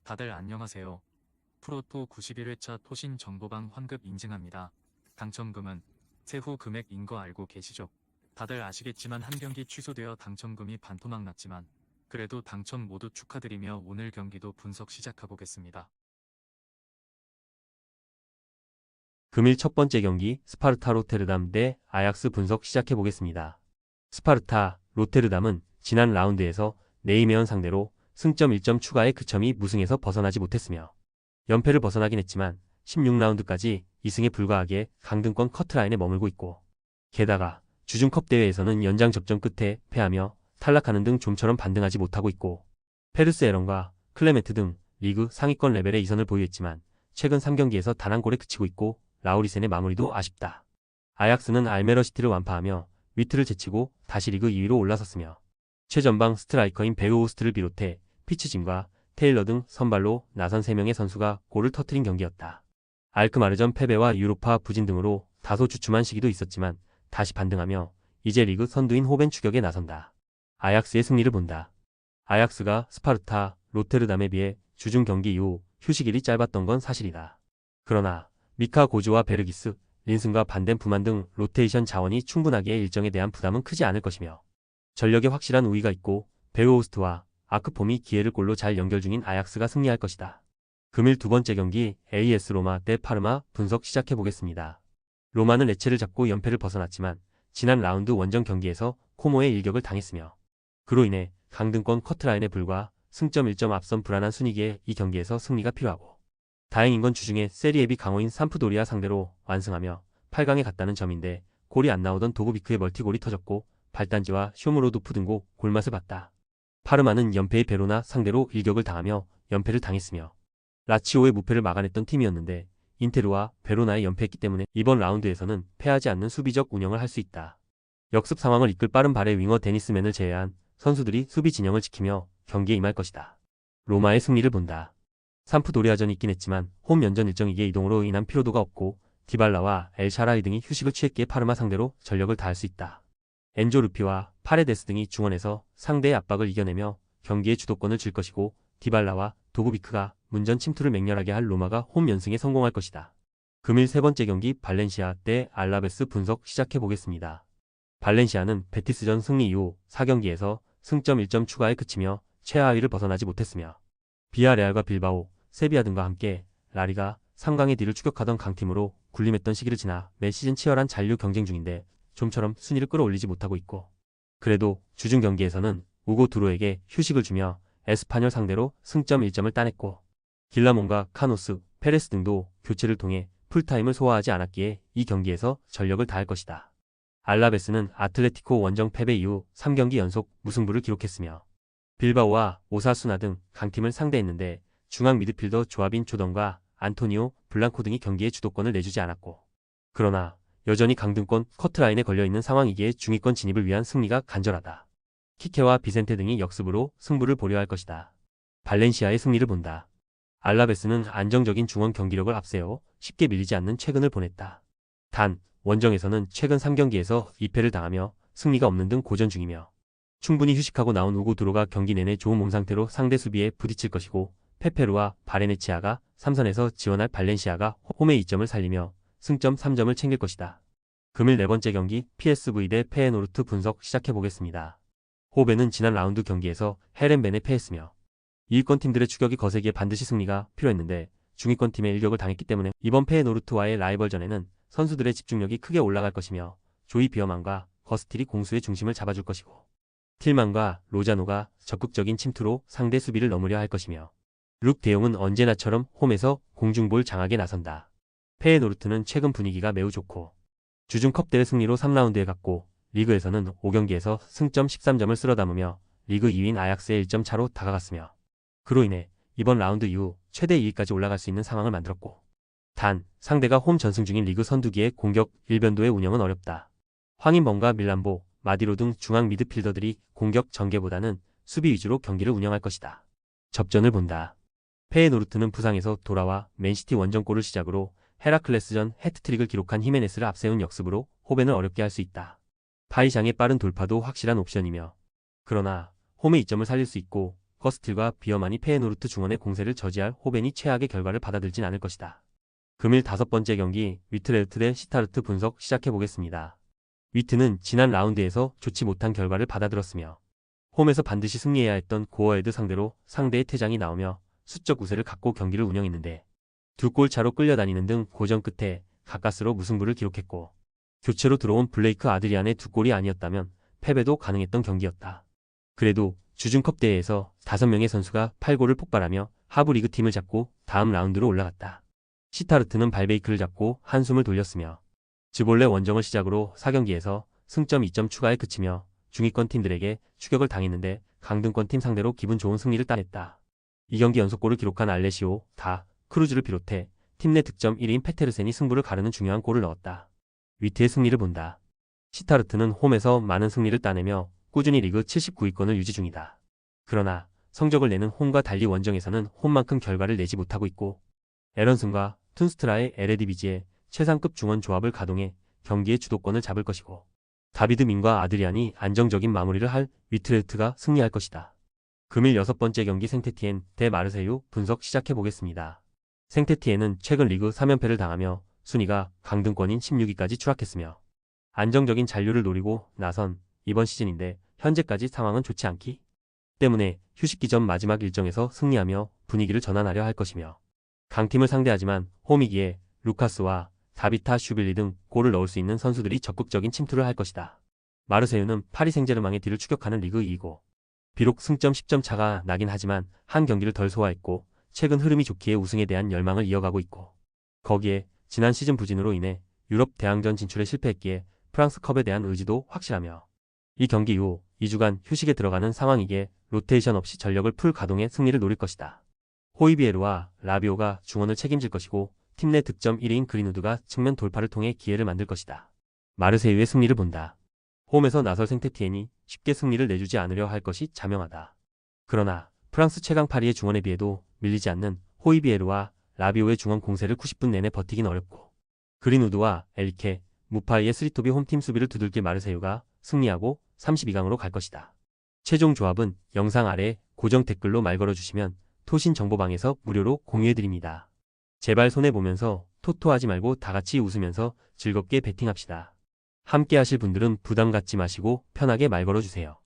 다들 안녕하세요. 프로토 91회차 토신 정보방 환급 인증합니다. 당첨금은 세후 금액인 거 알고 계시죠? 다들 아시겠지만 한 경기 취소되어 당첨금이 반토막 났지만 그래도 당첨 모두 축하드리며 오늘 경기도 분석 시작해보겠습니다. 금일 첫 번째 경기 스파르타 로테르담 대 아약스 분석 시작해보겠습니다. 스파르타 로테르담은 지난 라운드에서 네이메언 상대로 승점 1점 추가의 그점이 무승에서 벗어나지 못했으며 연패를 벗어나긴 했지만 16라운드까지 2승에 불과하게 강등권 커트라인에 머물고 있고, 게다가 주중컵 대회에서는 연장 접전 끝에 패하며 탈락하는 등 좀처럼 반등하지 못하고 있고, 페르스 에런과 클레멘트 등 리그 상위권 레벨의 이선을 보유했지만 최근 3경기에서 단 한 골에 그치고 있고 라우리센의 마무리도 아쉽다. 아약스는 알메러시티를 완파하며 위트를 제치고 다시 리그 2위로 올라섰으며 최전방 스트라이커인 베르호스트를 비롯해 피츠진과 테일러 등 선발로 나선 3명의 선수가 골을 터뜨린 경기였다. 알크마르전 패배와 유로파 부진 등으로 다소 주춤한 시기도 있었지만 다시 반등하며 이제 리그 선두인 호벤 추격에 나선다. 아약스의 승리를 본다. 아약스가 스파르타, 로테르담에 비해 주중 경기 이후 휴식일이 짧았던 건 사실이다. 그러나 미카 고즈와 베르기스, 린슨과 반덴 부만 등 로테이션 자원이 충분하기에 일정에 대한 부담은 크지 않을 것이며 전력에 확실한 우위가 있고 베르호스트와 아크폼이 기회를 골로 잘 연결 중인 아약스가 승리할 것이다. 금일 두 번째 경기 AS 로마 대 파르마 분석 시작해보겠습니다. 로마는 레체를 잡고 연패를 벗어났지만 지난 라운드 원정 경기에서 코모의 일격을 당했으며 그로 인해 강등권 커트라인에 불과 승점 1점 앞선 불안한 순위기에 이 경기에서 승리가 필요하고, 다행인 건 주중에 세리에비 강호인 삼프도리아 상대로 완승하며 8강에 갔다는 점인데 골이 안 나오던 도고비크의 멀티골이 터졌고 발단지와 쇼무로도프 등고 골맛을 봤다. 파르마는 연패의 베로나 상대로 일격을 당하며 연패를 당했으며 라치오의 무패를 막아냈던 팀이었는데 인테르와 베로나에 연패했기 때문에 이번 라운드에서는 패하지 않는 수비적 운영을 할 수 있다. 역습 상황을 이끌 빠른 발의 윙어 데니스맨을 제외한 선수들이 수비 진영을 지키며 경기에 임할 것이다. 로마의 승리를 본다. 삼프도리아전이 있긴 했지만 홈 연전 일정이기에 이동으로 인한 피로도가 없고 디발라와 엘샤라이 등이 휴식을 취했기에 파르마 상대로 전력을 다할 수 있다. 엔조 루피와 파레데스 등이 중원에서 상대의 압박을 이겨내며 경기의 주도권을 쥘 것이고 디발라와 도구비크가 문전 침투를 맹렬하게 할 로마가 홈 연승에 성공할 것이다. 금일 세 번째 경기 발렌시아 대 알라베스 분석 시작해보겠습니다. 발렌시아는 베티스전 승리 이후 4경기에서 승점 1점 추가에 그치며 최하위를 벗어나지 못했으며 비아레알과 빌바오, 세비야 등과 함께 라리가 3강의 뒤를 추격하던 강팀으로 군림했던 시기를 지나 매 시즌 치열한 잔류 경쟁 중인데 좀처럼 순위를 끌어올리지 못하고 있고, 그래도 주중 경기에서는 우고 두로에게 휴식을 주며 에스파뇰 상대로 승점 1점을 따냈고 길라몬과 카노스, 페레스 등도 교체를 통해 풀타임을 소화하지 않았기에 이 경기에서 전력을 다할 것이다. 알라베스는 아틀레티코 원정 패배 이후 3경기 연속 무승부를 기록했으며 빌바오와 오사수나 등 강팀을 상대했는데 중앙 미드필더 조아빈 조던과 안토니오 블랑코 등이 경기에 주도권을 내주지 않았고, 그러나 여전히 강등권 커트라인에 걸려있는 상황이기에 중위권 진입을 위한 승리가 간절하다. 키케와 비센테 등이 역습으로 승부를 보려 할 것이다. 발렌시아의 승리를 본다. 알라베스는 안정적인 중원 경기력을 앞세워 쉽게 밀리지 않는 최근을 보냈다. 단 원정에서는 최근 3경기에서 2패를 당하며 승리가 없는 등 고전 중이며 충분히 휴식하고 나온 우고 두로가 경기 내내 좋은 몸 상태로 상대 수비에 부딪힐 것이고 페페루와 바레네치아가 3선에서 지원할 발렌시아가 홈의 2점을 살리며 승점 3점을 챙길 것이다. 금일 네 번째 경기 PSV 대 페에노르트 분석 시작해보겠습니다. 호벤은 지난 라운드 경기에서 헤렌벤에 패했으며 2위권 팀들의 추격이 거세기에 반드시 승리가 필요했는데 중위권 팀의 일격을 당했기 때문에 이번 페에노르트와의 라이벌전에는 선수들의 집중력이 크게 올라갈 것이며 조이 비어만과 거스틸이 공수의 중심을 잡아줄 것이고 틸만과 로자노가 적극적인 침투로 상대 수비를 넘으려 할 것이며 룩 대용은 언제나처럼 홈에서 공중볼 장악에 나선다. 페에노르트는 최근 분위기가 매우 좋고 주중컵 대회 승리로 3라운드에 갔고 리그에서는 5경기에서 승점 13점을 쓸어 담으며 리그 2위인 아약스의 1점 차로 다가갔으며 그로 인해 이번 라운드 이후 최대 2위까지 올라갈 수 있는 상황을 만들었고, 단 상대가 홈 전승 중인 리그 선두기에 공격 일변도의 운영은 어렵다. 황인범과 밀란보, 마디로 등 중앙 미드필더들이 공격 전개보다는 수비 위주로 경기를 운영할 것이다. 접전을 본다. 페에노르트는 부상에서 돌아와 맨시티 원정골을 시작으로 헤라클레스전 해트트릭을 기록한 히메네스를 앞세운 역습으로 호벤을 어렵게 할 수 있다. 파이샹의 빠른 돌파도 확실한 옵션이며 그러나 홈의 이점을 살릴 수 있고 커스틸과 비어만이 페에노르트 중원의 공세를 저지할 호벤이 최악의 결과를 받아들진 않을 것이다. 금일 5번째 경기 위트레흐트 대 시타르트 분석 시작해보겠습니다. 위트는 지난 라운드에서 좋지 못한 결과를 받아들었으며 홈에서 반드시 승리해야 했던 고어헤드 상대로 상대의 퇴장이 나오며 수적 우세를 갖고 경기를 운영했는데 2골 차로 끌려다니는 등 고전 끝에 가까스로 무승부를 기록했고 교체로 들어온 블레이크 아드리안의 2골이 아니었다면 패배도 가능했던 경기였다. 그래도 주중컵 대회에서 5명의 선수가 8골을 폭발하며 하부 리그 팀을 잡고 다음 라운드로 올라갔다. 시타르트는 발베이크를 잡고 한숨을 돌렸으며 즈볼레 원정을 시작으로 4경기에서 승점 2점 추가에 그치며 중위권 팀들에게 추격을 당했는데 강등권 팀 상대로 기분 좋은 승리를 따냈다. 2경기 연속골을 기록한 알레시오, 다, 크루즈를 비롯해 팀 내 득점 1위인 페테르센이 승부를 가르는 중요한 골을 넣었다. 위트의 승리를 본다. 시타르트는 홈에서 많은 승리를 따내며 꾸준히 리그 79위권을 유지 중이다. 그러나 성적을 내는 홈과 달리 원정에서는 홈만큼 결과를 내지 못하고 있고 에런슨과 툰스트라의 에레디비지의 최상급 중원 조합을 가동해 경기의 주도권을 잡을 것이고 다비드 민과 아드리안이 안정적인 마무리를 할 위트레흐트가 승리할 것이다. 금일 6번째 경기 생테티엔 대 마르세유 분석 시작해보겠습니다. 생테티엔은 최근 리그 3연패를 당하며 순위가 강등권인 16위까지 추락했으며 안정적인 잔류를 노리고 나선 이번 시즌인데 현재까지 상황은 좋지 않기 때문에 휴식기 전 마지막 일정에서 승리하며 분위기를 전환하려 할 것이며 강팀을 상대하지만 홈이기에 루카스와 다비타 슈빌리 등 골을 넣을 수 있는 선수들이 적극적인 침투를 할 것이다. 마르세유는 파리 생제르맹의 뒤를 추격하는 리그 2위고 비록 승점 10점 차가 나긴 하지만 한 경기를 덜 소화했고 최근 흐름이 좋기에 우승에 대한 열망을 이어가고 있고 거기에 지난 시즌 부진으로 인해 유럽 대항전 진출에 실패했기에 프랑스컵에 대한 의지도 확실하며 이 경기 이후 2주간 휴식에 들어가는 상황이기에 로테이션 없이 전력을 풀 가동해 승리를 노릴 것이다. 호이비에르와 라비오가 중원을 책임질 것이고 팀 내 득점 1위인 그린우드가 측면 돌파를 통해 기회를 만들 것이다. 마르세유의 승리를 본다. 홈에서 나설 생테티엔이 쉽게 승리를 내주지 않으려 할 것이 자명하다. 그러나 프랑스 최강 파리의 중원에 비해도 밀리지 않는 호이비에르와 라비오의 중원 공세를 90분 내내 버티긴 어렵고 그린우드와 엘리케, 무파이의 스리톱이 홈팀 수비를 두들길 마르세유가 승리하고 32강으로 갈 것이다. 최종 조합은 영상 아래 고정 댓글로 말 걸어주시면 토신 정보방에서 무료로 공유해드립니다. 제발 손해보면서 토토하지 말고 다같이 웃으면서 즐겁게 베팅합시다. 함께 하실 분들은 부담 갖지 마시고 편하게 말 걸어주세요.